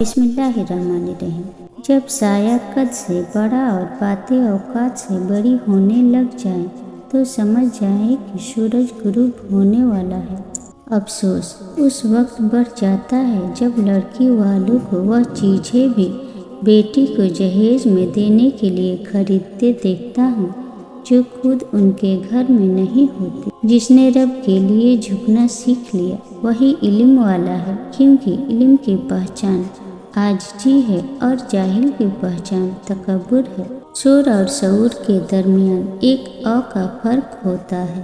बिस्मिल्लाहिर्रहमानिर्रहीम। जब साया कद से बड़ा और बातें औकात से बड़ी होने लग जाएं, तो समझ जाएं कि सूरज गुरूब होने वाला है। अफसोस उस वक्त बढ़ जाता है जब लड़की वालों को वह चीज़ें भी बेटी को जहेज में देने के लिए खरीदते देखता हूँ जो खुद उनके घर में नहीं होती। जिसने रब के लिए झुकना सीख लिया वही इल्म वाला है, क्योंकि इल्म की पहचान आजिज़ी है और जाहिल की पहचान तकब्बुर है। शोर और शऊर के दरमियान एक अ का फर्क होता है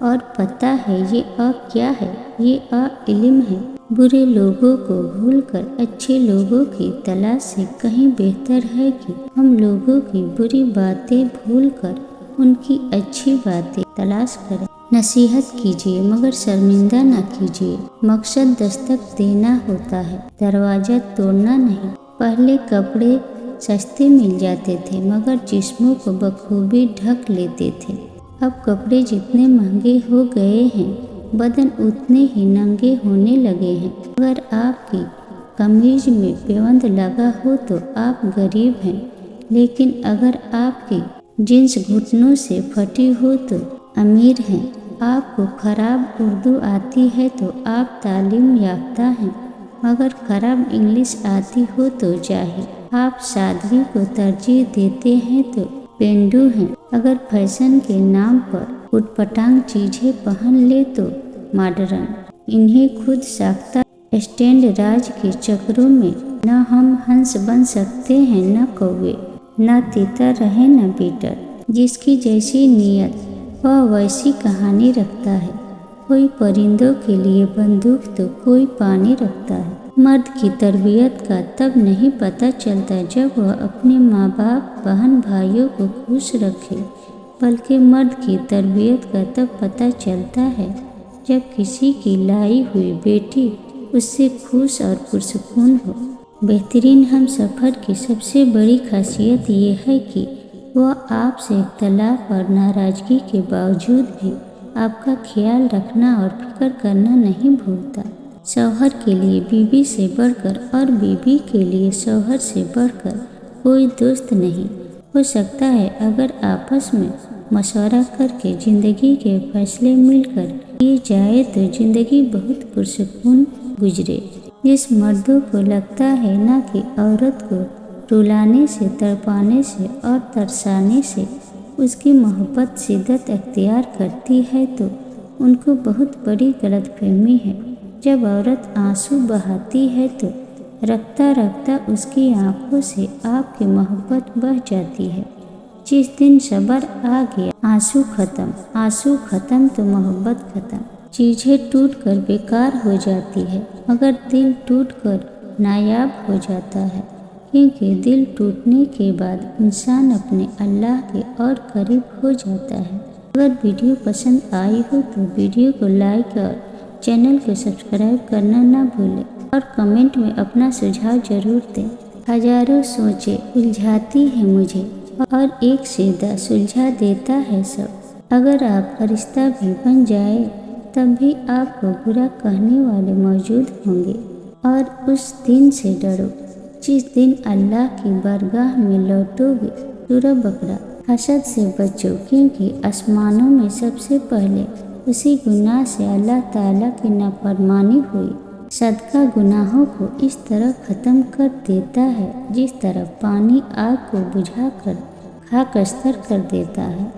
और पता है ये अ क्या है, ये अ इल्म है। बुरे लोगों को भूलकर अच्छे लोगों की तलाश से कहीं बेहतर है कि हम लोगों की बुरी बातें भूलकर उनकी अच्छी बातें तलाश करें। नसीहत कीजिए मगर शर्मिंदा न कीजिए। मकसद दस्तक देना होता है, दरवाज़ा तोड़ना नहीं। पहले कपड़े सस्ते मिल जाते थे मगर जिस्मों को बखूबी ढक लेते थे। अब कपड़े जितने महंगे हो गए हैं, बदन उतने ही नंगे होने लगे हैं। अगर आपकी कमीज में पेवंद लगा हो तो आप गरीब हैं, लेकिन अगर आपकी जींस घुटनों से फटी हो तो अमीर हैं। आपको खराब उर्दू आती है तो आप तालीम याफ्ता हैं, मगर खराब इंग्लिश आती हो तो जाहिल। आप सादगी को तरजीह देते हैं तो पेंडू हैं। अगर फैशन के नाम पर उटपटांग चीज़ें पहन ले तो मॉडर्न। इन्हें खुद साख्ता स्टैंड राज के चक्रों में न हम हंस बन सकते हैं, न कौवे, न तीतर रहे न पीटर। जिसकी जैसी नीयत वह वैसी कहानी रखता है। कोई परिंदों के लिए बंदूक तो कोई पानी रखता है। मर्द की तरबियत का तब नहीं पता चलता जब वह अपने माँ बाप बहन भाइयों को खुश रखे, बल्कि मर्द की तरबियत का तब पता चलता है जब किसी की लाई हुई बेटी उससे खुश और पुरसुकून हो। बेहतरीन हम सफ़र की सबसे बड़ी खासियत ये है कि वह आपसे इख्तलाफ और नाराज़गी के बावजूद भी आपका ख्याल रखना और फिक्र करना नहीं भूलता। शौहर के लिए बीवी से बढ़कर और बीवी के लिए शौहर से बढ़कर कोई दोस्त नहीं हो सकता है। अगर आपस में मशवरा करके ज़िंदगी के फैसले मिलकर किए जाए तो ज़िंदगी बहुत पुरसुकून गुजरे। जिस मर्दों को लगता है ना कि औरत को रुलाने से, तड़पाने से और तरसाने से उसकी मोहब्बत शिद्दत अख्तियार करती है तो उनको बहुत बड़ी गलतफहमी है। जब औरत आंसू बहाती है तो रखता रखता उसकी आंखों से आपकी मोहब्बत बह जाती है। जिस दिन सब्र आ गया आंसू ख़त्म तो मोहब्बत ख़त्म। चीज़ें टूट कर बेकार हो जाती है मगर दिल टूट कर नायाब हो जाता है, क्योंकि दिल टूटने के बाद इंसान अपने अल्लाह के और करीब हो जाता है। अगर वीडियो पसंद आई हो तो वीडियो को लाइक और चैनल को सब्सक्राइब करना ना भूलें और कमेंट में अपना सुझाव जरूर दें। हजारों सोचें उलझाती हैं मुझे और एक सीधा सुलझा देता है सब। अगर आपका रिश्ता भी बन जाए तब भी आपको बुरा कहने वाले मौजूद होंगे, और उस दिन से डरो जिस दिन अल्लाह की बारगाह में लौटोगे। सूरह बकरा। हसद से बचो, क्योंकि आसमानों में सबसे पहले उसी गुनाह से अल्लाह ताला की नाफरमानी हुई। सदका गुनाहों को इस तरह ख़त्म कर देता है जिस तरह पानी आग को बुझाकर खाकस्तर कर देता है।